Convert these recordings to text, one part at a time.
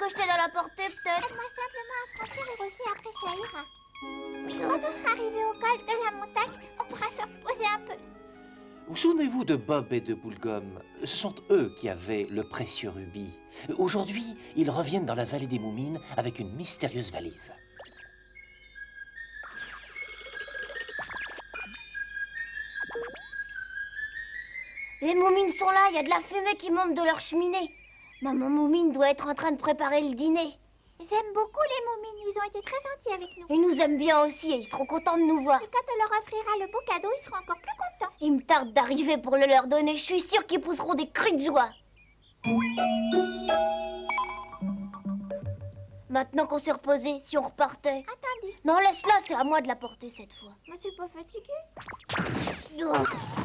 projeter dans la portée, peut-être? Aide-moi simplement à franchir les rochers, après ça ira. Quand on sera arrivé au col de la montagne, on pourra se reposer un peu. Vous souvenez-vous de Bob et de Bullgum? Ce sont eux qui avaient le précieux rubis. Aujourd'hui, ils reviennent dans la vallée des Moumines avec une mystérieuse valise. Les Moumines sont là, il y a de la fumée qui monte de leur cheminée. Maman Moumine doit être en train de préparer le dîner. J'aime beaucoup les Moumines, ils ont été très gentils avec nous. Ils nous aiment bien aussi et ils seront contents de nous voir. Et quand on leur offrira le beau cadeau, ils seront encore plus contents. Il me tarde d'arriver pour le leur donner, je suis sûre qu'ils pousseront des cris de joie. Maintenant qu'on s'est reposé, si on repartait... Attendez, Non, laisse-la, c'est à moi de la porter cette fois. je suis pas fatiguée. Oh,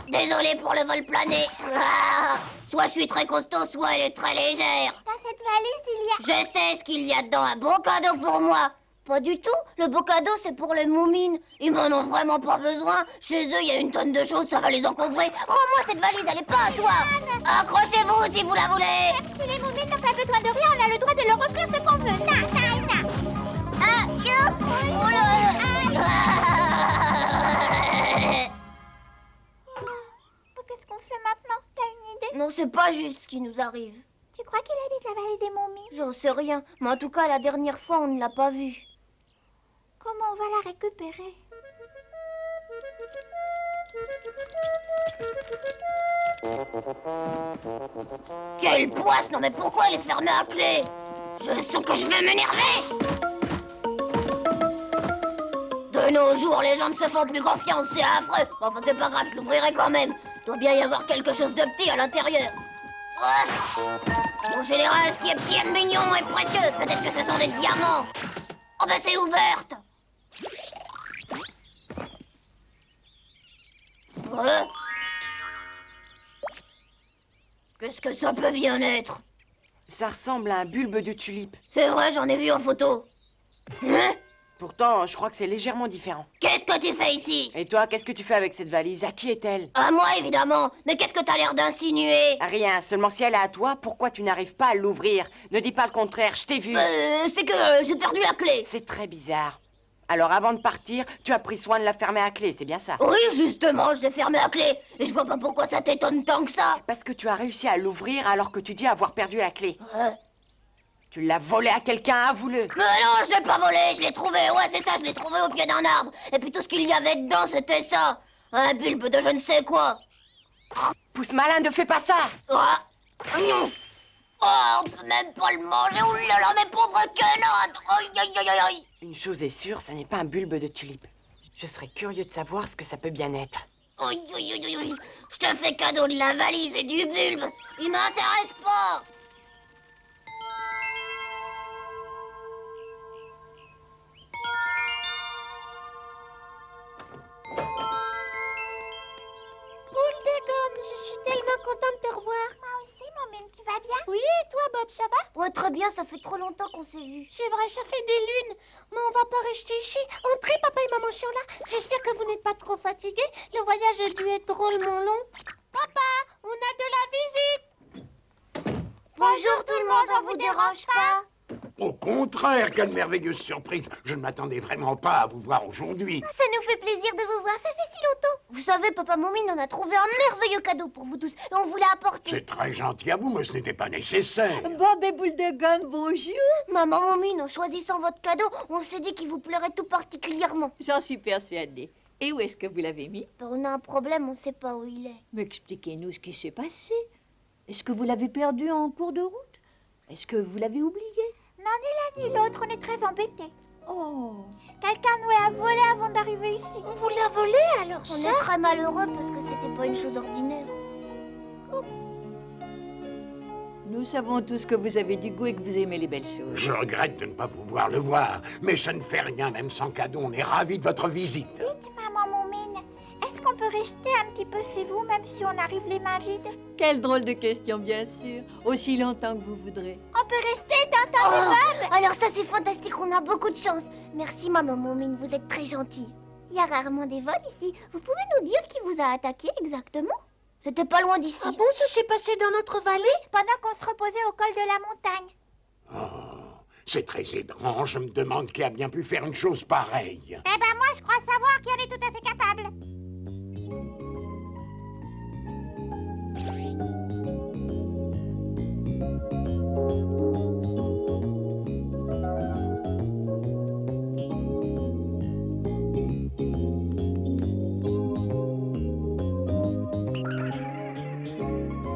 désolé pour le vol plané. Ah, soit je suis très costaud, soit elle est très légère. Dans cette valise, il y a... Je sais ce qu'il y a dedans, un beau cadeau pour moi. Pas du tout, le beau cadeau c'est pour les Moumines. Ils m'en ont vraiment pas besoin. Chez eux, il y a une tonne de choses, ça va les encombrer. Rends-moi cette valise, elle est pas à toi. Accrochez-vous si vous la voulez. Si les Moumines n'ont pas besoin de rien, on a le droit de leur offrir ce qu'on veut. Na, na, na. Ah, oh là là. Qu'est-ce qu'on fait maintenant? T'as une idée? Non, c'est pas juste ce qui nous arrive. Tu crois qu'il habite la vallée des Moumines? J'en sais rien, mais en tout cas, la dernière fois, on ne l'a pas vue. Comment on va la récupérer? Quelle poisse! Non mais pourquoi elle est fermée à clé? Je sens que je vais m'énerver! De nos jours, les gens ne se font plus confiance, c'est affreux! Enfin, c'est pas grave, je l'ouvrirai quand même. Doit bien y avoir quelque chose de petit à l'intérieur. En général, ce qui est petit et mignon est précieux. Peut-être que ce sont des diamants. Oh ben c'est ouverte! Ouais. Qu'est-ce que ça peut bien être? Ça ressemble à un bulbe de tulipe. C'est vrai, j'en ai vu en photo. Hein? Pourtant, je crois que c'est légèrement différent. Qu'est-ce que tu fais ici? Et toi, qu'est-ce que tu fais avec cette valise? À qui est-elle? À moi, évidemment. Mais qu'est-ce que t'as l'air d'insinuer? Rien, seulement si elle est à toi, pourquoi tu n'arrives pas à l'ouvrir? Ne dis pas le contraire, je t'ai vu. C'est que j'ai perdu la clé. C'est très bizarre. Alors, avant de partir, tu as pris soin de la fermer à clé, c'est bien ça? Oui, justement, je l'ai fermée à clé. Et je vois pas pourquoi ça t'étonne tant que ça. Parce que tu as réussi à l'ouvrir alors que tu dis avoir perdu la clé. Ouais. Tu l'as volé à quelqu'un, avoue-le. Mais non, je l'ai pas volé, je l'ai trouvé. Ouais, c'est ça, je l'ai trouvé au pied d'un arbre. Et puis tout ce qu'il y avait dedans, c'était ça. Un bulbe de je ne sais quoi. Pousse malin, ne fais pas ça. Ah. Non. Oh, on peut même pas le manger. Oh là là, mes pauvres quenottes. Aïe, aïe, aïe, aïe. Une chose est sûre, ce n'est pas un bulbe de tulipe. Je serais curieux de savoir ce que ça peut bien être. Aïe, aïe, aïe, aïe. Je te fais cadeau de la valise et du bulbe. Il m'intéresse pas. Je suis tellement contente de te revoir. Moi aussi, Moumine, tu vas bien? Oui, et toi, Bob, ça va? Ouais, très bien, ça fait trop longtemps qu'on s'est vus. C'est vrai, ça fait des lunes. Mais on va pas rester ici. Entrez, papa et maman sont là. J'espère que vous n'êtes pas trop fatigués. Le voyage a dû être drôlement long. Papa, on a de la visite. Bonjour tout le monde, on vous dérange pas? Au contraire, quelle merveilleuse surprise. Je ne m'attendais vraiment pas à vous voir aujourd'hui. Ça nous fait plaisir de vous voir, ça fait si longtemps. Vous savez, Papa Moumine, on a trouvé un merveilleux cadeau pour vous tous et on vous l'a apporté. C'est très gentil à vous, mais ce n'était pas nécessaire. Bob et Boule de Gomme, bonjour. Maman Moumine, en choisissant votre cadeau, on s'est dit qu'il vous plairait tout particulièrement. J'en suis persuadée. Et où est-ce que vous l'avez mis? On a un problème, on ne sait pas où il est. Mais expliquez-nous ce qui s'est passé. Est-ce que vous l'avez perdu en cours de route? Est-ce que vous l'avez oublié? Non, ni l'un ni l'autre, on est très embêtés. Oh. Quelqu'un nous l'a volé avant d'arriver ici. On vous l'a volé alors, On est très malheureux parce que c'était pas une chose ordinaire. Nous savons tous que vous avez du goût et que vous aimez les belles choses. Je regrette de ne pas pouvoir le voir, mais ça ne fait rien, même sans cadeau. On est ravis de votre visite. Dites, maman Moumine, est-ce qu'on peut rester un petit peu chez vous, même si on arrive les mains vides? Quelle drôle de question, bien sûr. Aussi longtemps que vous voudrez. On peut rester dans ta Bob? Alors ça c'est fantastique, on a beaucoup de chance. Merci Maman Moumine, vous êtes très gentille. Il y a rarement des vols ici. Vous pouvez nous dire qui vous a attaqué exactement? C'était pas loin d'ici. Ah bon, ça s'est passé dans notre vallée? Pendant qu'on se reposait au col de la montagne. Oh, C'est très étrange, je me demande qui a bien pu faire une chose pareille. Eh ben moi, je crois savoir qui en est tout à fait capable.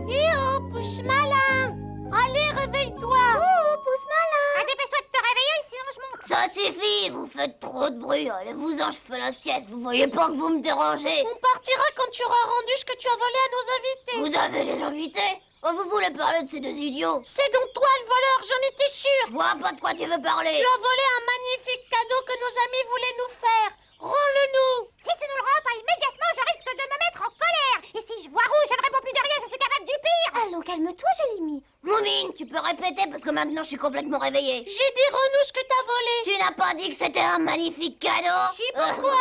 Eh oh, Pousse Malin! Allez, réveille-toi! Oh, pousse malin! Ah, dépêche-toi de te réveiller, sinon je monte. Ça suffit, vous faites trop de bruit. Allez-vous-en, je fais la sieste. Vous voyez pas que vous me dérangez? On partira quand tu auras rendu ce que tu as volé à nos invités. Vous avez des invités? Oh, vous voulez parler de ces deux idiots? C'est donc toi le voleur, j'en étais sûre. Je vois pas de quoi tu veux parler. Tu as volé un magnifique cadeau que nos amis voulaient nous faire. Rends-le-nous. Si tu ne le rends pas immédiatement, je risque de me mettre en colère. Et si je vois rouge, je ne réponds plus de rien, je suis capable du pire. Allons, calme-toi, Jolimi. Moumine, tu peux répéter parce que maintenant je suis complètement réveillée. J'ai dit rends-nous ce que t'as volé. Tu n'as pas dit que c'était un magnifique cadeau? Si, pourquoi?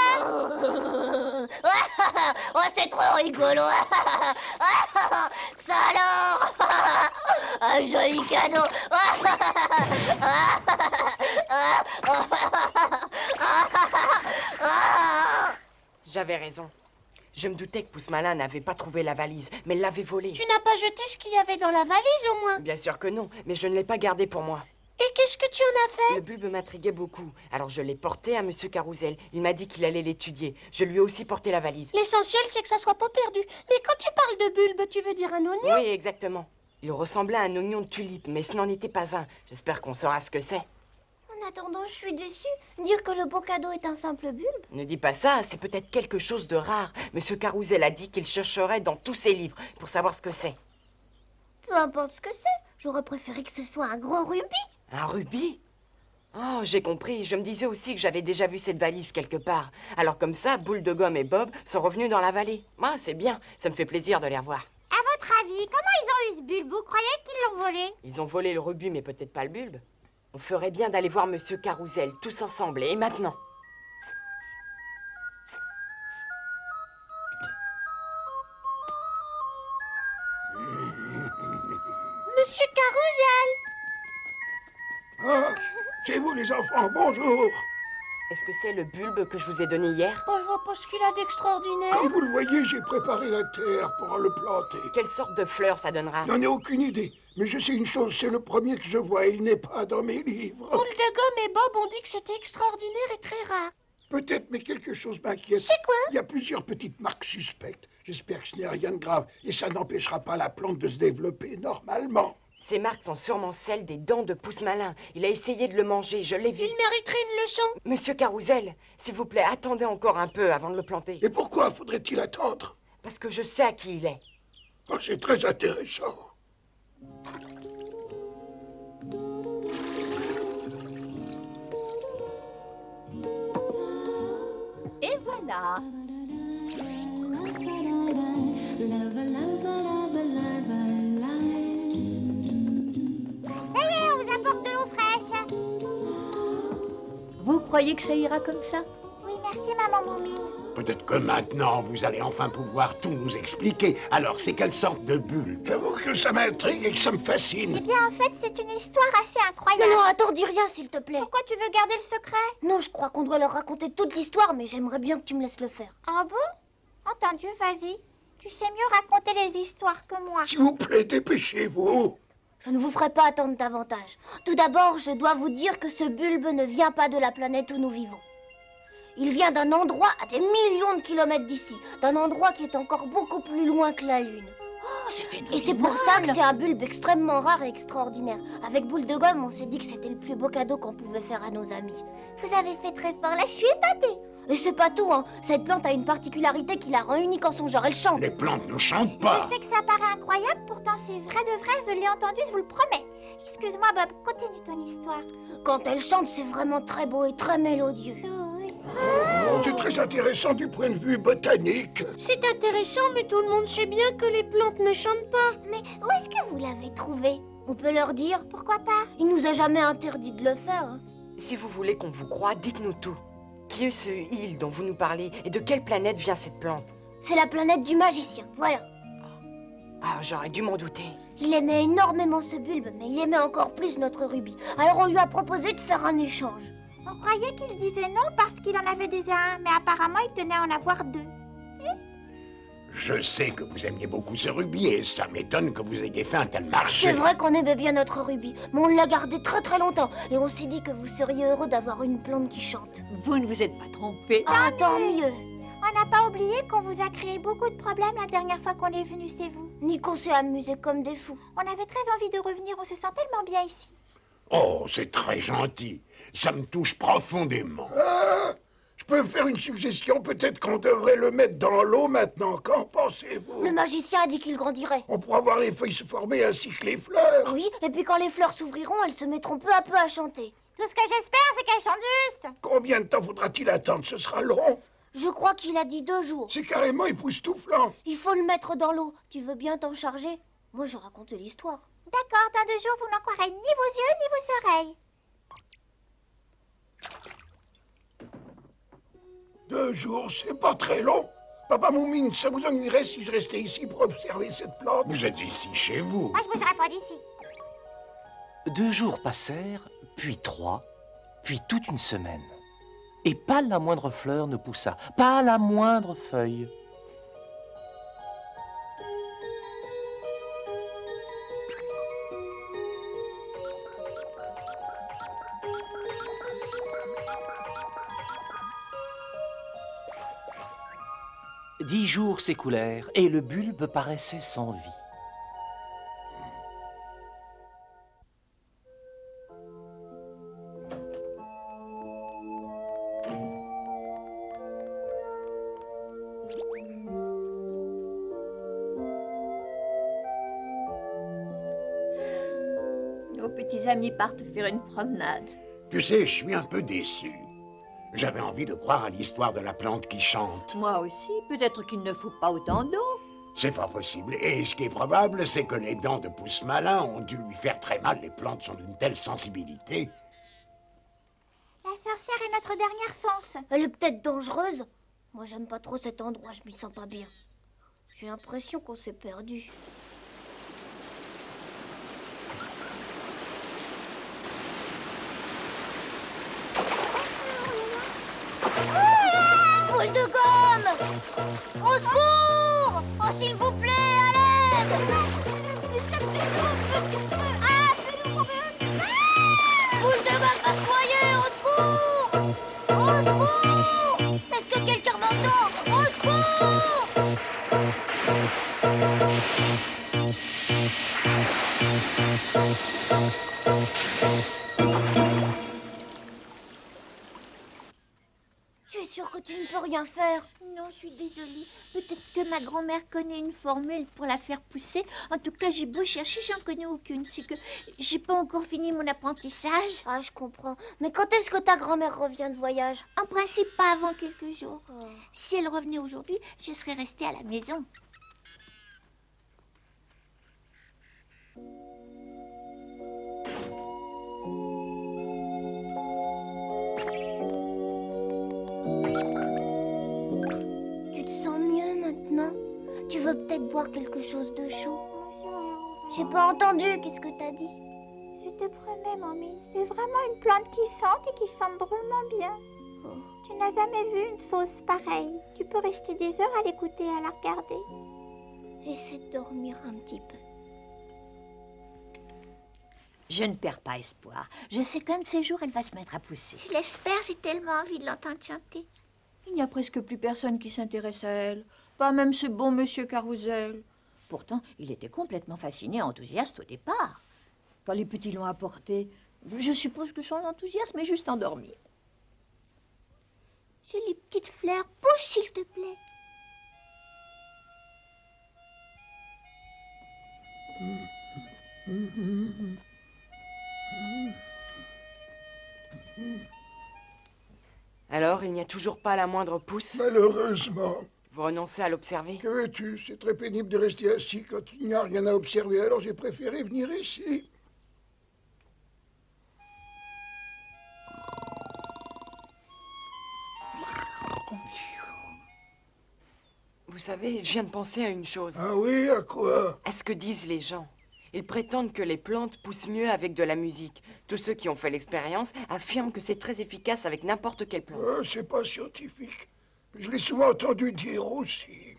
Oh, c'est trop rigolo. Ça alors? Un joli cadeau. J'avais raison. Je me doutais que Pousse Malin n'avait pas trouvé la valise, mais l'avait volée. Tu n'as pas jeté ce qu'il y avait dans la valise au moins. Bien sûr que non, mais je ne l'ai pas gardée pour moi. Et qu'est-ce que tu en as fait? Le bulbe m'intriguait beaucoup, alors je l'ai porté à Monsieur Carousel. Il m'a dit qu'il allait l'étudier. Je lui ai aussi porté la valise. L'essentiel, c'est que ça soit pas perdu. Mais quand tu parles de bulbe, tu veux dire un oignon? Oui, exactement. Il ressemblait à un oignon de tulipe, mais ce n'en était pas un. J'espère qu'on saura ce que c'est. En attendant, je suis déçue. Dire que le beau cadeau est un simple bulbe? Ne dis pas ça, c'est peut-être quelque chose de rare. Monsieur Carousel a dit qu'il chercherait dans tous ses livres pour savoir ce que c'est. Peu importe ce que c'est. J'aurais préféré que ce soit un gros rubis. Un rubis? Oh, j'ai compris. Je me disais aussi que j'avais déjà vu cette valise quelque part. Alors comme ça, Boule de Gomme et Bob sont revenus dans la vallée. Ah, c'est bien. Ça me fait plaisir de les revoir. À votre avis, comment ils ont eu ce bulbe? Vous croyez qu'ils l'ont volé? Ils ont volé le rubis, mais peut-être pas le bulbe. On ferait bien d'aller voir Monsieur Carousel, tous ensemble, et maintenant. Monsieur Carousel! Ah, c'est vous les enfants, bonjour. Est-ce que c'est le bulbe que je vous ai donné hier? Oh, je vois pas ce qu'il a d'extraordinaire. Comme vous le voyez, j'ai préparé la terre pour le planter. Quelle sorte de fleurs ça donnera? J'en ai aucune idée, mais je sais une chose, c'est le premier que je vois, il n'est pas dans mes livres. Boule de Gomme et Bob ont dit que c'était extraordinaire et très rare. Peut-être, mais quelque chose m'inquiète. C'est quoi? Il y a plusieurs petites marques suspectes. J'espère que ce n'est rien de grave, et ça n'empêchera pas la plante de se développer normalement. Ces marques sont sûrement celles des dents de Pousse Malin. Il a essayé de le manger, je l'ai vu. Il mériterait une leçon. Monsieur Carousel, s'il vous plaît, attendez encore un peu avant de le planter. Et pourquoi faudrait-il attendre? Parce que je sais à qui il est. Oh, c'est très intéressant. Et voilà. Ça y est, on vous apporte de l'eau fraîche. Vous croyez que ça ira comme ça? Oui, merci, maman Moumine. Peut-être que maintenant, vous allez enfin pouvoir tout nous expliquer. Alors, c'est quelle sorte de bulle? J'avoue que ça m'intrigue et que ça me fascine. Eh bien, en fait, c'est une histoire assez incroyable. Non, non, attends, dis rien, s'il te plaît. Pourquoi tu veux garder le secret? Non, je crois qu'on doit leur raconter toute l'histoire, mais j'aimerais bien que tu me laisses le faire. Ah bon? Entendu, vas-y. Tu sais mieux raconter les histoires que moi. S'il vous plaît, dépêchez-vous. Je ne vous ferai pas attendre davantage. Tout d'abord, je dois vous dire que ce bulbe ne vient pas de la planète où nous vivons. Il vient d'un endroit à des millions de kilomètres d'ici, d'un endroit qui est encore beaucoup plus loin que la Lune. Et c'est pour ça que c'est un bulbe extrêmement rare et extraordinaire. Avec Boule de Gomme, on s'est dit que c'était le plus beau cadeau qu'on pouvait faire à nos amis. Vous avez fait très fort, là, je suis épatée. Et c'est pas tout, hein. Cette plante a une particularité qui la rend unique en son genre, elle chante. Les plantes ne chantent pas. Je sais que ça paraît incroyable, pourtant c'est vrai de vrai, je l'ai entendu, je vous le promets. Excuse-moi, Bob, continue ton histoire. Quand elle chante, c'est vraiment très beau et très mélodieux. Oh, oui. C'est très intéressant du point de vue botanique. C'est intéressant, mais tout le monde sait bien que les plantes ne chantent pas. Mais où est-ce que vous l'avez trouvé? On peut leur dire? Pourquoi pas? Il nous a jamais interdit de le faire, hein. Si vous voulez qu'on vous croie, dites-nous tout. Qui est ce île dont vous nous parlez et de quelle planète vient cette plante? C'est la planète du magicien, voilà. Ah, j'aurais dû m'en douter. Il aimait énormément ce bulbe, mais il aimait encore plus notre rubis. Alors on lui a proposé de faire un échange. On croyait qu'il disait non parce qu'il en avait déjà un, mais apparemment il tenait à en avoir 2. Je sais que vous aimiez beaucoup ce rubis et ça m'étonne que vous ayez fait un tel marché. C'est vrai qu'on aimait bien notre rubis, mais on l'a gardé très très longtemps. Et on s'est dit que vous seriez heureux d'avoir une plante qui chante. Vous ne vous êtes pas trompé. Ah, tant mieux. On n'a pas oublié qu'on vous a créé beaucoup de problèmes la dernière fois qu'on est venu chez vous. Ni qu'on s'est amusé comme des fous. On avait très envie de revenir, on se sent tellement bien ici. Oh, c'est très gentil. Ça me touche profondément. Je peux faire une suggestion, peut-être qu'on devrait le mettre dans l'eau maintenant. Qu'en pensez-vous? Le magicien a dit qu'il grandirait. On pourra voir les feuilles se former ainsi que les fleurs. Oui, et puis quand les fleurs s'ouvriront, elles se mettront peu à peu à chanter. Tout ce que j'espère, c'est qu'elle chante juste. Combien de temps faudra-t-il attendre? Ce sera long. Je crois qu'il a dit 2 jours. C'est carrément époustouflant. Il faut le mettre dans l'eau. Tu veux bien t'en charger? Moi, je racontais l'histoire. D'accord, dans 2 jours, vous n'en croirez ni vos yeux ni vos oreilles. 2 jours, c'est pas très long. Papa Moumine, ça vous ennuierait si je restais ici pour observer cette plante? Vous êtes ici chez vous. Moi, je bougerai pas d'ici. 2 jours passèrent, puis 3, puis toute une semaine. Et pas la moindre fleur ne poussa, pas la moindre feuille. Dix jours s'écoulèrent et le bulbe paraissait sans vie. Nos petits amis partent faire une promenade. Tu sais, je suis un peu déçu. J'avais envie de croire à l'histoire de la plante qui chante. Moi aussi, peut-être qu'il ne faut pas autant d'eau. C'est pas possible. Et ce qui est probable, c'est que les dents de Pouce Malin ont dû lui faire très mal. Les plantes sont d'une telle sensibilité. La sorcière est notre dernière chance. Elle est peut-être dangereuse. Moi, j'aime pas trop cet endroit, je m'y sens pas bien. J'ai l'impression qu'on s'est perdu. Boule de gomme! Au secours! Oh, s'il vous plaît, à l'aide! Boule de gomme va se noyer! Au secours! Au secours! Est-ce que quelqu'un m'entend? Au secours! Tu es sûr que tu ne peux rien faire? Non, je suis désolée. Peut-être que ma grand-mère connaît une formule pour la faire pousser. En tout cas, j'ai beau chercher, j'en connais aucune. C'est que j'ai pas encore fini mon apprentissage. Ah, je comprends. Mais quand est-ce que ta grand-mère revient de voyage? En principe, pas avant quelques jours. Oh. Si elle revenait aujourd'hui, je serais restée à la maison. Tu te sens mieux maintenant? Tu veux peut-être boire quelque chose de chaud? J'ai pas entendu, qu'est-ce que t'as dit? Je te promets, mamie, c'est vraiment une plante qui sente et qui sent drôlement bien. Oh. Tu n'as jamais vu une sauce pareille. Tu peux rester des heures à l'écouter et à la regarder. Essaie de dormir un petit peu. Je ne perds pas espoir. Je sais qu'un de ces jours, elle va se mettre à pousser. Je l'espère, j'ai tellement envie de l'entendre chanter. Il n'y a presque plus personne qui s'intéresse à elle. Pas même ce bon monsieur Carousel. Pourtant, il était complètement fasciné et enthousiaste au départ. Quand les petits l'ont apporté, je suppose que son enthousiasme est juste endormi. Jolie petite fleur, pousse s'il te plaît. Alors, il n'y a toujours pas la moindre pousse? Malheureusement. Vous renoncez à l'observer? Que veux-tu? C'est très pénible de rester assis quand il n'y a rien à observer, alors j'ai préféré venir ici. Vous savez, je viens de penser à une chose. Ah oui, à quoi? À ce que disent les gens. Ils prétendent que les plantes poussent mieux avec de la musique. Tous ceux qui ont fait l'expérience affirment que c'est très efficace avec n'importe quelle plante. C'est pas scientifique. Je l'ai souvent entendu dire aussi.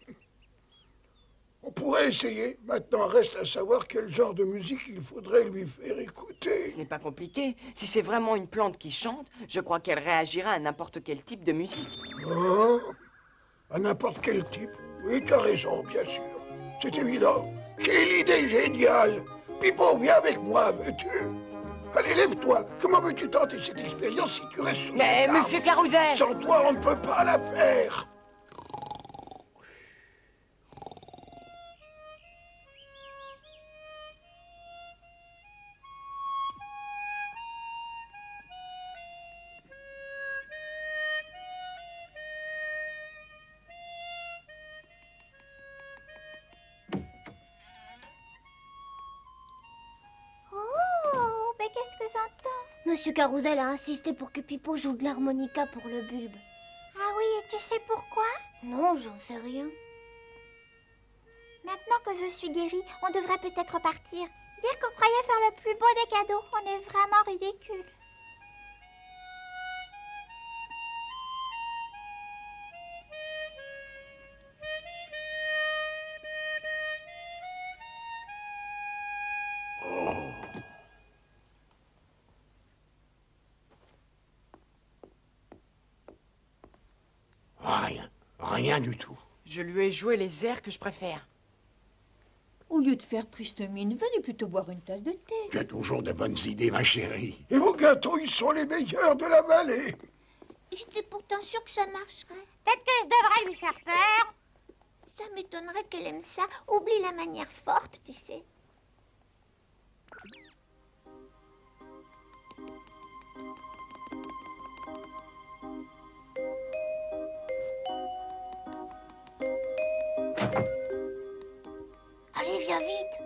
On pourrait essayer. Maintenant, reste à savoir quel genre de musique il faudrait lui faire écouter. Ce n'est pas compliqué. Si c'est vraiment une plante qui chante, je crois qu'elle réagira à n'importe quel type de musique. Oh, à n'importe quel type. Oui, tu as raison, bien sûr. C'est évident. Quelle idée géniale! Pipo, viens avec moi, veux-tu? Allez, lève-toi. Comment veux-tu tenter cette expérience si tu restes sous Mais, cet arbre? monsieur Carousel! Sans toi, on ne peut pas la faire. Oh, mais qu'est-ce que j'entends? Monsieur Carousel a insisté pour que Pipo joue de l'harmonica pour le bulbe. Ah oui, et tu sais pourquoi? Non, j'en sais rien. Maintenant que je suis guérie, on devrait peut-être partir. Dire qu'on croyait faire le plus beau des cadeaux, on est vraiment ridicule. Rien. Rien du tout. Je lui ai joué les airs que je préfère. Au lieu de faire triste mine, venez plutôt boire une tasse de thé. Tu as toujours de bonnes idées, ma chérie. Et vos gâteaux, ils sont les meilleurs de la vallée. J'étais pourtant sûre que ça marcherait. Peut-être que je devrais lui faire peur. Ça m'étonnerait qu'elle aime ça. Oublie la manière forte, tu sais. Allez, viens vite.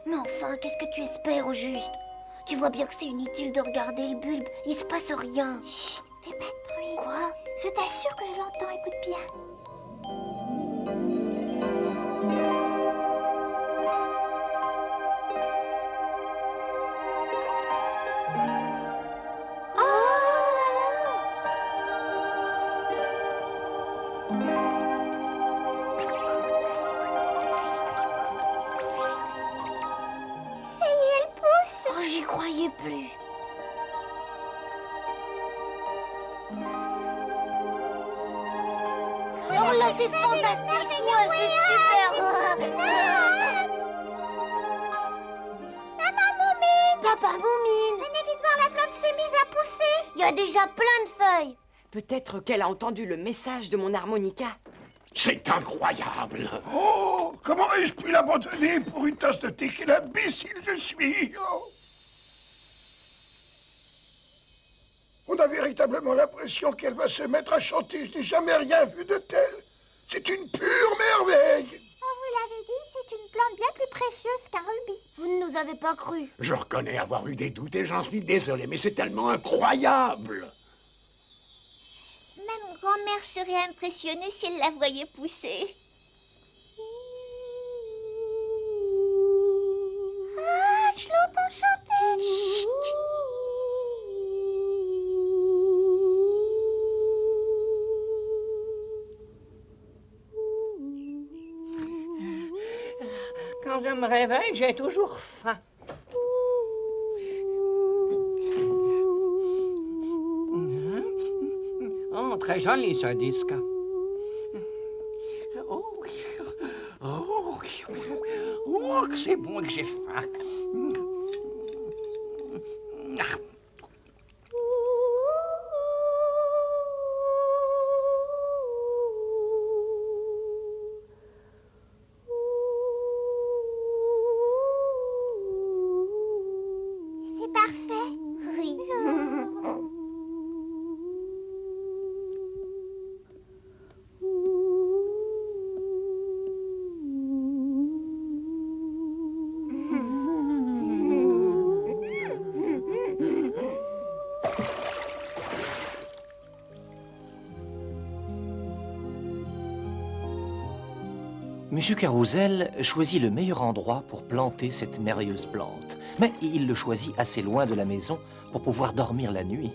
Mais enfin, qu'est-ce que tu espères au juste? Tu vois bien que c'est inutile de regarder le bulbe. Il se passe rien. Chut, fais pas de bruit. Quoi? Je t'assure que je l'entends, écoute bien. Ça y est, elle pousse. Oh, j'y croyais plus. Oh là, c'est fantastique. Ouais, c'est super. Maman Moumine, Papa Moumine, venez vite voir, la plante s'est mise à pousser. il y a déjà plein de feuilles. Peut-être qu'elle a entendu le message de mon harmonica. C'est incroyable. Oh, comment ai-je pu l'abandonner pour une tasse de thé? Quel imbécile je suis. Oh. On a véritablement l'impression qu'elle va se mettre à chanter. Je n'ai jamais rien vu de tel. C'est une pure merveille. Oh, vous l'avez dit, c'est une plante bien plus précieuse qu'un rubis. Vous ne nous avez pas cru. Je reconnais avoir eu des doutes et j'en suis désolé, mais c'est tellement incroyable. Même grand-mère serait impressionnée si elle la voyait pousser. Ah, je l'entends chanter. Quand je me réveille, j'ai toujours faim. Oh, très joli ce disque. Oh, que c'est bon que j'ai faim. C'est parfait. Oui. Monsieur Carrousel choisit le meilleur endroit pour planter cette merveilleuse plante. Mais il le choisit assez loin de la maison pour pouvoir dormir la nuit.